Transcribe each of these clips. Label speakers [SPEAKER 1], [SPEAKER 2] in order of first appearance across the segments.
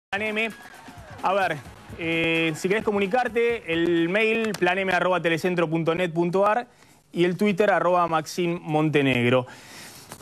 [SPEAKER 1] Planeme. A ver, si querés comunicarte, el mail planeme@telecentro.net.ar y el Twitter @MaximMontenegro.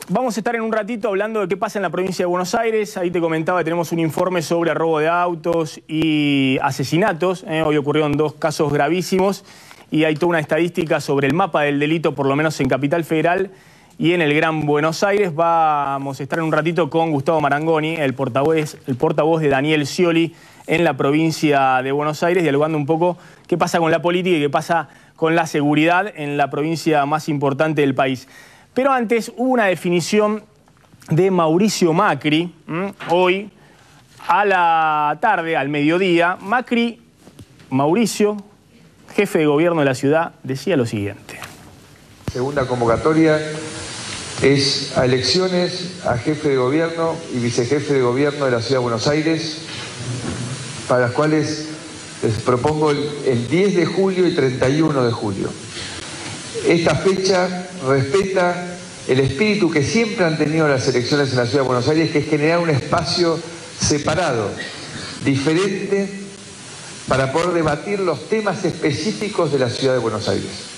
[SPEAKER 1] Vamos a estar en un ratito hablando de qué pasa en la provincia de Buenos Aires. Ahí te comentaba que tenemos un informe sobre robo de autos y asesinatos. Hoy ocurrieron dos casos gravísimos y hay toda una estadística sobre el mapa del delito, por lo menos en Capital Federal y en el Gran Buenos Aires. Vamos a estar en un ratito con Gustavo Marangoni, el portavoz de Daniel Scioli en la provincia de Buenos Aires, dialogando un poco qué pasa con la política y qué pasa con la seguridad en la provincia más importante del país. Pero antes hubo una definición de Mauricio Macri, hoy a la tarde, al mediodía. Mauricio, jefe de gobierno de la ciudad, decía lo siguiente.
[SPEAKER 2] Segunda convocatoria es a elecciones a jefe de gobierno y vicejefe de gobierno de la ciudad de Buenos Aires, para las cuales les propongo el 10 de julio y 31 de julio. Esta fecha respeta el espíritu que siempre han tenido las elecciones en la ciudad de Buenos Aires, que es generar un espacio separado, diferente, para poder debatir los temas específicos de la ciudad de Buenos Aires.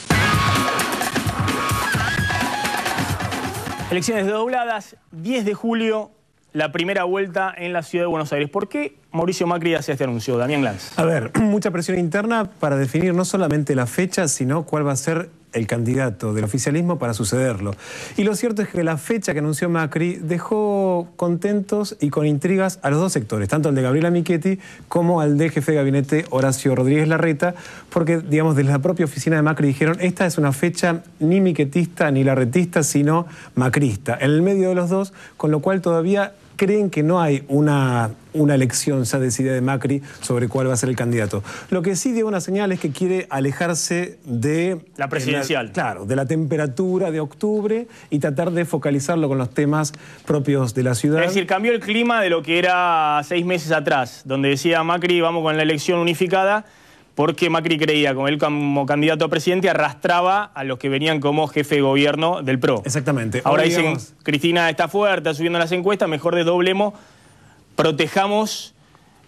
[SPEAKER 1] Elecciones dobladas, 10 de julio, la primera vuelta en la ciudad de Buenos Aires. ¿Por qué Mauricio Macri hace este anuncio? Damián Glanz.
[SPEAKER 3] A ver, mucha presión interna para definir no solamente la fecha, sino cuál va a ser el candidato del oficialismo para sucederlo. Y lo cierto es que la fecha que anunció Macri dejó contentos y con intrigas a los dos sectores, tanto al de Gabriela Michetti como al de jefe de gabinete Horacio Rodríguez Larreta, porque, digamos, desde la propia oficina de Macri dijeron, esta es una fecha ni miquetista ni larretista, sino macrista, en el medio de los dos, con lo cual todavía creen que no hay una elección ya decidida de Macri sobre cuál va a ser el candidato. Lo que sí dio una señal es que quiere alejarse de
[SPEAKER 1] la presidencial.
[SPEAKER 3] Claro, de la temperatura de octubre y tratar de focalizarlo con los temas propios de la ciudad.
[SPEAKER 1] Es decir, cambió el clima de lo que era 6 meses atrás, donde decía Macri, vamos con la elección unificada, porque Macri creía, como él como candidato a presidente, arrastraba a los que venían como jefe de gobierno del PRO.
[SPEAKER 3] Exactamente.
[SPEAKER 1] Ahora dicen, Cristina está fuerte, está subiendo las encuestas, mejor desdoblemos, protejamos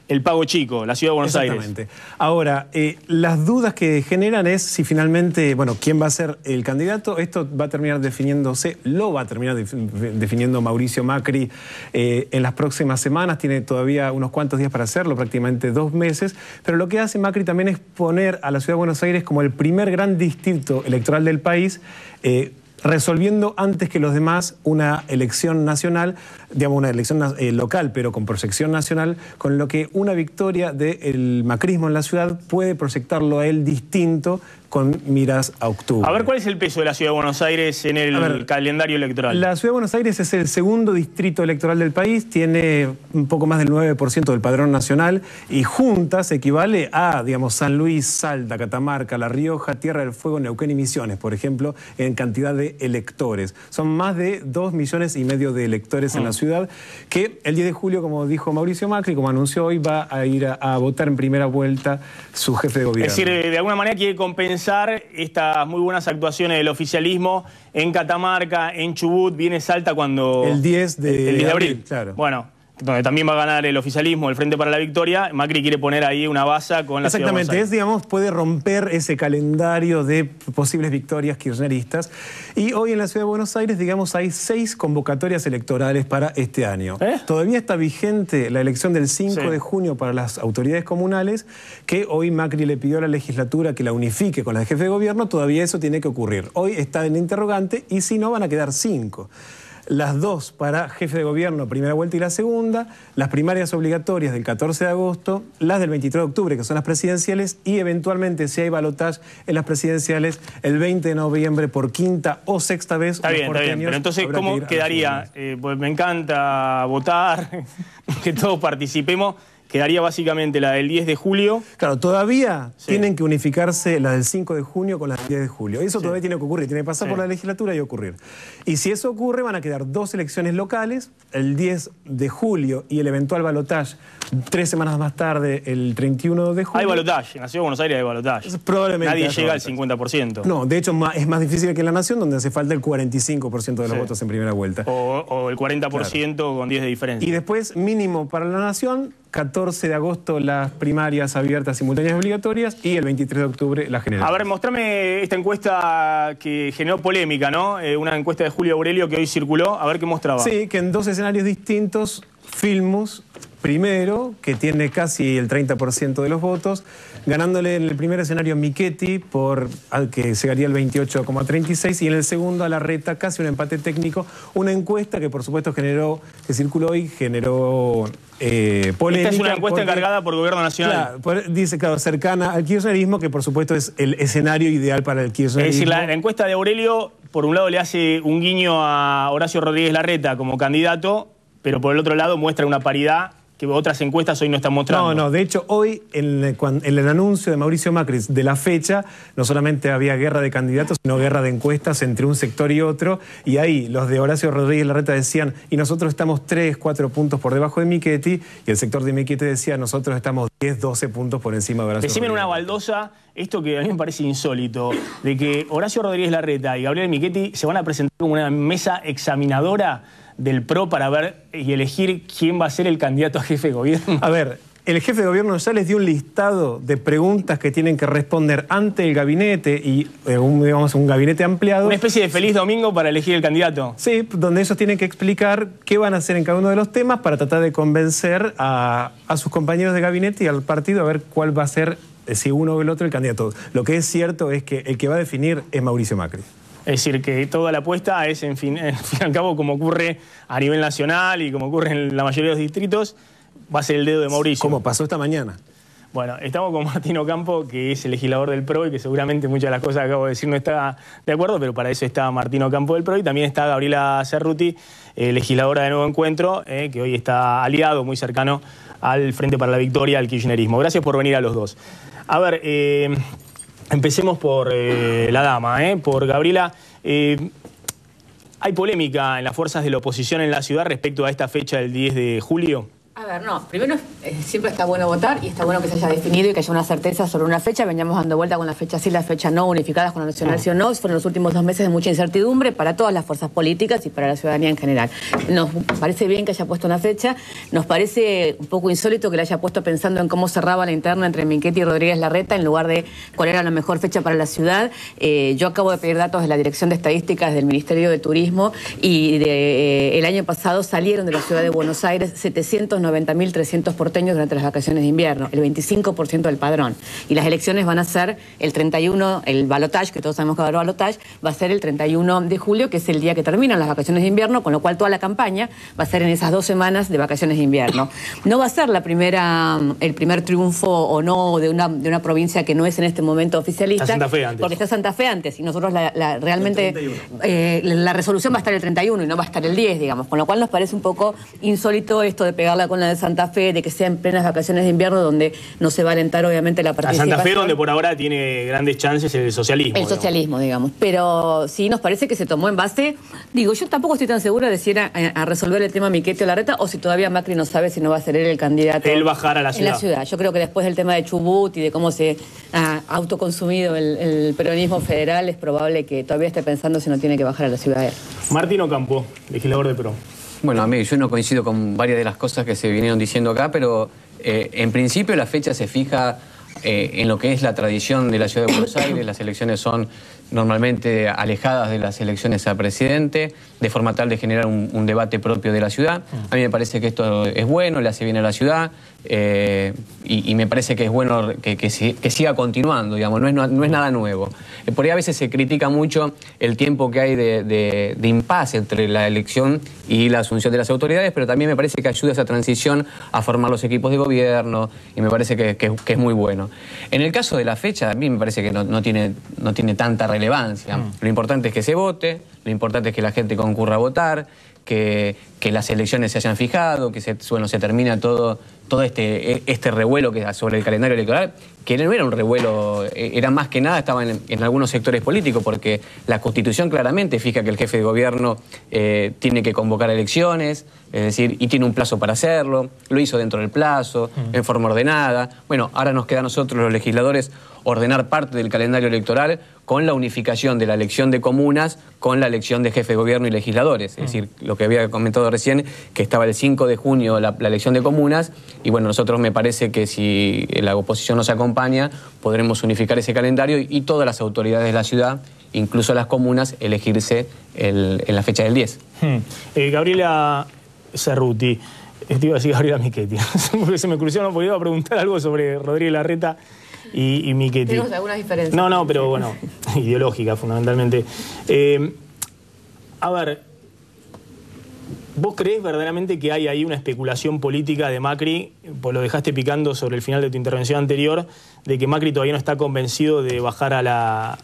[SPEAKER 1] el pago chico, la ciudad de Buenos Aires.
[SPEAKER 3] Exactamente. Ahora, las dudas que generan es si finalmente, bueno, quién va a ser el candidato. Esto va a terminar definiéndose, lo va a terminar definiendo Mauricio Macri en las próximas semanas. Tiene todavía unos cuantos días para hacerlo, prácticamente 2 meses. Pero lo que hace Macri también es poner a la ciudad de Buenos Aires como el primer gran distrito electoral del país, resolviendo antes que los demás una elección nacional, digamos una elección local, pero con proyección nacional, con lo que una victoria del macrismo en la ciudad puede proyectarlo a él distinto con miras a octubre.
[SPEAKER 1] A ver, ¿cuál es el peso de la ciudad de Buenos Aires en el calendario electoral?
[SPEAKER 3] La ciudad de Buenos Aires es el segundo distrito electoral del país, tiene un poco más del 9% del padrón nacional y juntas equivale a, digamos, San Luis, Salta, Catamarca, La Rioja, Tierra del Fuego, Neuquén y Misiones, por ejemplo, en cantidad de electores. Son más de 2,5 millones de electores en la ciudad, que el 10 de julio, como dijo Mauricio Macri, como anunció hoy, va a ir a votar en primera vuelta su jefe de gobierno.
[SPEAKER 1] Es decir, de alguna manera quiere compensar estas muy buenas actuaciones del oficialismo en Catamarca, en Chubut, viene Salta cuando...
[SPEAKER 3] El 10 de abril, claro.
[SPEAKER 1] Bueno, donde también va a ganar el oficialismo, el Frente para la Victoria. Macri quiere poner ahí una baza con la ciudad de Buenos Aires.
[SPEAKER 3] Exactamente, digamos, puede romper ese calendario de posibles victorias kirchneristas. Y hoy en la ciudad de Buenos Aires, digamos, hay 6 convocatorias electorales para este año. Todavía está vigente la elección del 5 de junio para las autoridades comunales, que hoy Macri le pidió a la legislatura que la unifique con la de jefe de gobierno. Todavía eso tiene que ocurrir. Hoy está en interrogante y si no van a quedar 5. Las 2 para jefe de gobierno, primera vuelta y la segunda, las primarias obligatorias del 14 de agosto, las del 23 de octubre, que son las presidenciales, y eventualmente, si hay balotaje en las presidenciales, el 20 de noviembre por quinta o sexta vez.
[SPEAKER 1] Está bien, pero entonces, ¿cómo quedaría? Pues me encanta votar, que todos participemos. Quedaría básicamente la del 10 de julio.
[SPEAKER 3] Claro, todavía tienen que unificarse la del 5 de junio con la del 10 de julio. Eso todavía tiene que ocurrir, tiene que pasar por la legislatura y ocurrir. Y si eso ocurre, van a quedar 2 elecciones locales, el 10 de julio y el eventual balotaje 3 semanas más tarde, el 31 de julio.
[SPEAKER 1] Hay balotaje, en la ciudad de Buenos Aires hay balotaje.
[SPEAKER 3] Probablemente.
[SPEAKER 1] Nadie llega al 50%.
[SPEAKER 3] No, de hecho es más difícil que en la Nación, donde hace falta el 45% de los votos en primera vuelta.
[SPEAKER 1] O el 40% con 10 de diferencia.
[SPEAKER 3] Y después, mínimo para la Nación, 14 de agosto las primarias abiertas, simultáneas y obligatorias, y el 23 de octubre las generales.
[SPEAKER 1] A ver, mostrame esta encuesta que generó polémica, ¿no? Una encuesta de Julio Aurelio que hoy circuló. A ver qué mostraba.
[SPEAKER 3] Sí, que en dos escenarios distintos, Filmus, primero, que tiene casi el 30% de los votos, ganándole en el primer escenario a Michetti, que llegaría al 28,36%, y en el segundo a Larreta, casi un empate técnico. Una encuesta que por supuesto que circuló hoy, generó polémica.
[SPEAKER 1] Esta es una encuesta encargada por Gobierno Nacional.
[SPEAKER 3] Claro, dice, claro, cercana al kirchnerismo, que por supuesto es el escenario ideal para el kirchnerismo.
[SPEAKER 1] Es decir, la encuesta de Aurelio, por un lado le hace un guiño a Horacio Rodríguez Larreta como candidato, pero por el otro lado muestra una paridad que otras encuestas hoy no están mostrando.
[SPEAKER 3] No, de hecho hoy en el anuncio de Mauricio Macri de la fecha, no solamente había guerra de candidatos, sino guerra de encuestas entre un sector y otro, y ahí los de Horacio Rodríguez Larreta decían, y nosotros estamos 3, 4 puntos por debajo de Michetti, y el sector de Michetti decía, nosotros estamos 10, 12 puntos por encima de Horacio
[SPEAKER 1] Decime en
[SPEAKER 3] Rodríguez.
[SPEAKER 1] una baldosa esto que a mí me parece insólito, de que Horacio Rodríguez Larreta y Gabriel Michetti se van a presentar como una mesa examinadora del PRO para ver y elegir quién va a ser el candidato a jefe de gobierno.
[SPEAKER 3] A ver, el jefe de gobierno ya les dio un listado de preguntas que tienen que responder ante el gabinete y un gabinete ampliado.
[SPEAKER 1] Una especie de feliz domingo para elegir el candidato.
[SPEAKER 3] Sí, donde ellos tienen que explicar qué van a hacer en cada uno de los temas para tratar de convencer a sus compañeros de gabinete y al partido a ver cuál va a ser, si uno o el otro, el candidato. Lo que es cierto es que el que va a definir es Mauricio Macri.
[SPEAKER 1] Es decir, que toda la apuesta es, en fin y al cabo, como ocurre a nivel nacional y como ocurre en la mayoría de los distritos, va a ser el dedo de Mauricio.
[SPEAKER 3] Como pasó esta mañana.
[SPEAKER 1] Bueno, estamos con Martín Ocampo, que es el legislador del PRO y que seguramente muchas de las cosas que acabo de decir no está de acuerdo, pero para eso está Martín Ocampo del PRO y también está Gabriela Cerruti, legisladora de Nuevo Encuentro, que hoy está aliado, muy cercano al Frente para la Victoria, al kirchnerismo. Gracias por venir a los dos. A ver, empecemos por la dama, por Gabriela. ¿Hay polémica en las fuerzas de la oposición en la ciudad respecto a esta fecha del 10 de julio?
[SPEAKER 4] A ver, no. Primero, siempre está bueno votar y está bueno que se haya definido y que haya una certeza sobre una fecha. Veníamos dando vuelta con la fecha sí, la fecha no, unificadas con la nacional sí o no. Fueron los últimos 2 meses de mucha incertidumbre para todas las fuerzas políticas y para la ciudadanía en general. Nos parece bien que haya puesto una fecha. Nos parece un poco insólito que la haya puesto pensando en cómo cerraba la interna entre Michetti y Rodríguez Larreta en lugar de cuál era la mejor fecha para la ciudad. Yo acabo de pedir datos de la Dirección de Estadísticas del Ministerio de Turismo y el año pasado salieron de la ciudad de Buenos Aires 790.300 porteños durante las vacaciones de invierno, el 25% del padrón. Y las elecciones van a ser el 31, el balotaje, que todos sabemos que va a haber balotaje, va a ser el 31 de julio, que es el día que terminan las vacaciones de invierno, con lo cual toda la campaña va a ser en esas 2 semanas de vacaciones de invierno. No va a ser el primer triunfo o no de una provincia que no es en este momento oficialista.
[SPEAKER 1] Está Santa Fe antes.
[SPEAKER 4] Porque está Santa Fe antes y nosotros realmente la resolución va a estar el 31 y no va a estar el 10, digamos. Con lo cual nos parece un poco insólito esto de pegarla con la de Santa Fe, de que sea en plenas vacaciones de invierno donde no se va a alentar obviamente la participación.
[SPEAKER 1] A Santa Fe donde por ahora tiene grandes chances el socialismo.
[SPEAKER 4] El socialismo, digamos. Pero sí nos parece que se tomó en base, digo, yo tampoco estoy tan segura de si era a resolver el tema Michetti o Larreta o si todavía Macri no sabe si no va a ser él el candidato.
[SPEAKER 1] Él bajar a la ciudad.
[SPEAKER 4] En la ciudad. Yo creo que después del tema de Chubut y de cómo se ha autoconsumido el peronismo federal, es probable que todavía esté pensando si no tiene que bajar a la ciudad.
[SPEAKER 1] Martín Ocampo, legislador de PRO.
[SPEAKER 5] Bueno, amigo, yo no coincido con varias de las cosas que se vinieron diciendo acá, pero en principio la fecha se fija en lo que es la tradición de la Ciudad de Buenos Aires. Las elecciones son normalmente alejadas de las elecciones a presidente, de forma tal de generar un debate propio de la ciudad. A mí me parece que esto es bueno, le hace bien a la ciudad y me parece que es bueno que siga continuando, digamos, no es nada nuevo. Por ahí a veces se critica mucho el tiempo que hay de impasse entre la elección y la asunción de las autoridades, pero también me parece que ayuda esa transición a formar los equipos de gobierno y me parece que es muy bueno. En el caso de la fecha, a mí me parece que no tiene tanta relevancia. Lo importante es que se vote, lo importante es que la gente concurra a votar, que las elecciones se hayan fijado, que se termina todo este revuelo sobre el calendario electoral, que no era un revuelo, era más que nada, estaba en algunos sectores políticos, porque la Constitución claramente fija que el jefe de gobierno tiene que convocar elecciones, Es decir, y tiene un plazo para hacerlo, lo hizo dentro del plazo, en forma ordenada. Bueno, ahora nos queda a nosotros los legisladores ordenar parte del calendario electoral con la unificación de la elección de comunas con la elección de jefe de gobierno y legisladores. Es decir, lo que había comentado recién, que estaba el 5 de junio la elección de comunas, y bueno, nosotros me parece que si la oposición nos acompaña, podremos unificar ese calendario y todas las autoridades de la ciudad, incluso las comunas, elegirse en la fecha del 10.
[SPEAKER 1] Gabriela Cerruti, te iba a decir Gabriela Michetti, porque se me cruzaron, porque iba a preguntar algo sobre Rodríguez Larreta y Michetti.
[SPEAKER 4] Tenemos algunas diferencias.
[SPEAKER 1] No, pero bueno, ideológica fundamentalmente. A ver, ¿vos creés verdaderamente que hay ahí una especulación política de Macri, pues lo dejaste picando sobre el final de tu intervención anterior, de que Macri todavía no está convencido de bajar a la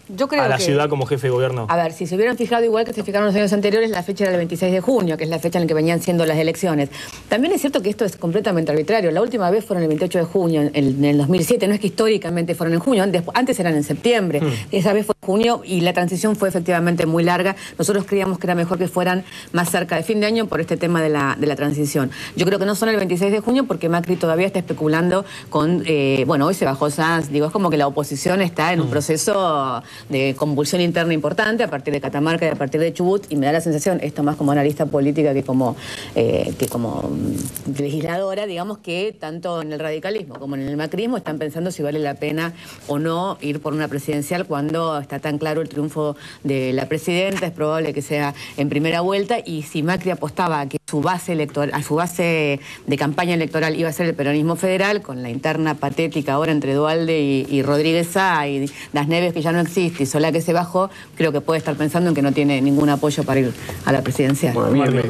[SPEAKER 1] ciudad como jefe de gobierno?
[SPEAKER 4] A ver, si se hubieran fijado igual que se fijaron los años anteriores, la fecha era el 26 de junio, que es la fecha en la que venían siendo las elecciones. También es cierto que esto es completamente arbitrario. La última vez fueron el 28 de junio, en el 2007. No es que históricamente fueron en junio, antes eran en septiembre. Esa vez fue en junio y la transición fue efectivamente muy larga. Nosotros creíamos que era mejor que fueran más cerca de fin de año por este tema de la transición. Yo creo que no son el 26 de junio porque Macri todavía está especulando con... bueno, hoy se bajó Sanz. Digo, es como que la oposición está en un proceso de convulsión interna importante a partir de Catamarca y a partir de Chubut, y me da la sensación, esto más como analista política que como legisladora, digamos que tanto en el radicalismo como en el macrismo están pensando si vale la pena o no ir por una presidencial cuando está tan claro el triunfo de la presidenta. Es probable que sea en primera vuelta, y si Macri apostaba a que su base electoral, a su base de campaña electoral iba a ser el peronismo federal, con la interna patética ahora entre Duhalde y Rodríguez Sá y Das Neves, que ya no existe, y Solá, que se bajó, creo que puede estar pensando en que no tiene ningún apoyo para ir a la presidencial.
[SPEAKER 5] Bueno, a mí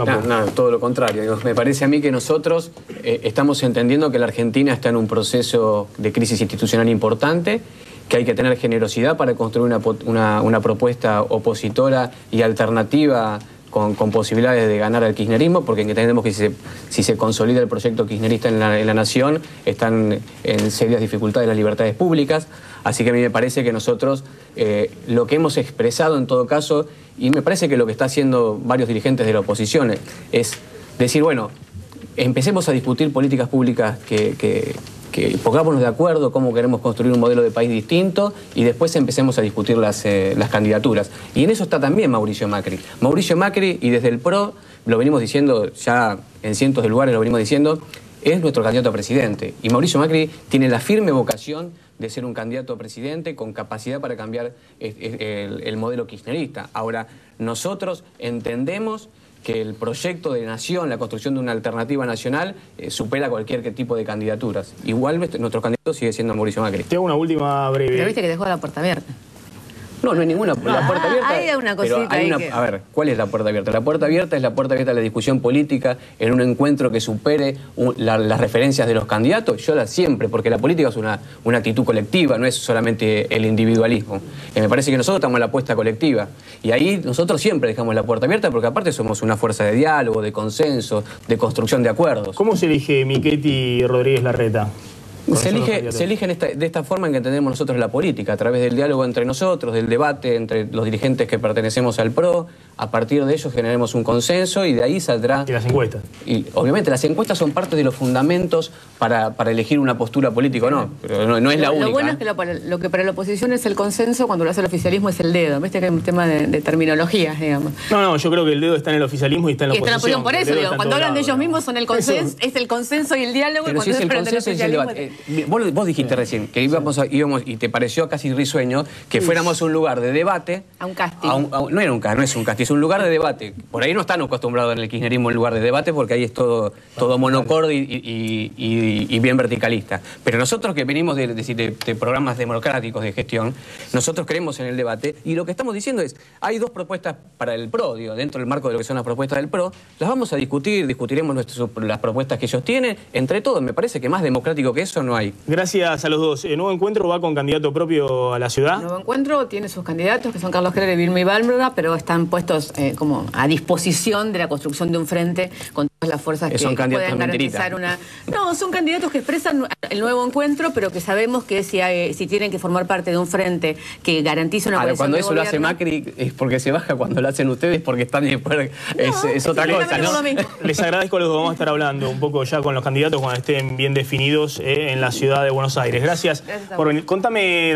[SPEAKER 5] todo lo contrario. Me parece a mí que nosotros estamos entendiendo que la Argentina está en un proceso de crisis institucional importante, que hay que tener generosidad para construir una propuesta opositora y alternativa con posibilidades de ganar al kirchnerismo, porque entendemos que si se consolida el proyecto kirchnerista en la nación, están en serias dificultades las libertades públicas. Así que a mí me parece que nosotros lo que hemos expresado en todo caso, y me parece que lo que está haciendo varios dirigentes de la oposición, es decir, bueno, empecemos a discutir políticas públicas que pongámonos de acuerdo cómo queremos construir un modelo de país distinto, y después empecemos a discutir las candidaturas. Y en eso está también Mauricio Macri. Mauricio Macri, y desde el PRO, lo venimos diciendo ya en cientos de lugares, lo venimos diciendo, es nuestro candidato a presidente. Y Mauricio Macri tiene la firme vocación de ser un candidato a presidente con capacidad para cambiar el modelo kirchnerista. Ahora, nosotros entendemos que el proyecto de nación, la construcción de una alternativa nacional, supera cualquier tipo de candidaturas. Igual nuestro candidato sigue siendo Mauricio Macri.
[SPEAKER 1] Te hago una última breve.
[SPEAKER 4] Pero viste que dejó la puerta abierta.
[SPEAKER 5] No, no hay ninguna. La puerta abierta.
[SPEAKER 4] Hay una cosita ahí que...
[SPEAKER 5] A ver, ¿cuál es la puerta abierta? La puerta abierta es la puerta abierta a la discusión política en un encuentro que supere las referencias de los candidatos. Yo siempre, porque la política es una actitud colectiva, no es solamente el individualismo. Me parece que nosotros estamos en la apuesta colectiva. Y ahí nosotros siempre dejamos la puerta abierta, porque aparte somos una fuerza de diálogo, de consenso, de construcción de acuerdos.
[SPEAKER 1] ¿Cómo se elige Michetti y Rodríguez Larreta?
[SPEAKER 5] Se elige de esta forma en que entendemos nosotros la política, a través del diálogo entre nosotros, del debate entre los dirigentes que pertenecemos al PRO. A partir de ellos generemos un consenso y de ahí saldrá...
[SPEAKER 1] Y las encuestas.
[SPEAKER 5] Y obviamente las encuestas son parte de los fundamentos para elegir una postura política o no, pero no es la única.
[SPEAKER 4] Lo bueno es que lo que para la oposición es el consenso, cuando lo hace el oficialismo es el dedo. Viste que hay un tema de terminologías, digamos.
[SPEAKER 1] No, yo creo que el dedo está en el oficialismo y está en la oposición.
[SPEAKER 4] Por eso, digo, cuando hablan de ellos mismos son el consenso, es el consenso y el diálogo.
[SPEAKER 5] Pero si es el consenso y el debate. Vos dijiste recién que íbamos y te pareció casi risueño que fuéramos a un lugar de debate.
[SPEAKER 4] A un casting.
[SPEAKER 5] No es un casting, es un lugar de debate. Por ahí no están acostumbrados en el kirchnerismo el lugar de debate, porque ahí es todo monocorde y bien verticalista. Pero nosotros que venimos de programas democráticos de gestión, nosotros creemos en el debate, y lo que estamos diciendo es, hay dos propuestas para el PRO, dentro del marco de lo que son las propuestas del PRO, las vamos a discutiremos las propuestas que ellos tienen, entre todos. Me parece que más democrático que eso no hay.
[SPEAKER 1] Gracias a los dos. ¿El Nuevo Encuentro va con candidato propio a la ciudad?
[SPEAKER 4] El Nuevo Encuentro tiene sus candidatos, que son Carlos Heller y Vilma Ibarra, pero están puestos ellos como a disposición de la construcción de un frente con todas las fuerzas que
[SPEAKER 5] son candidatos
[SPEAKER 4] puedan garantizar una... No, son candidatos que expresan el nuevo encuentro, pero que sabemos que si tienen que formar parte de un frente que garantice una coalición
[SPEAKER 5] cuando
[SPEAKER 4] de
[SPEAKER 5] eso lo hace
[SPEAKER 4] gobierno...
[SPEAKER 5] Macri es porque se baja, cuando lo hacen ustedes porque están después, es otra cosa, ¿no?
[SPEAKER 1] Les agradezco lo que vamos a estar hablando un poco ya con los candidatos cuando estén bien definidos en la ciudad de Buenos Aires. Gracias por venir. Contame...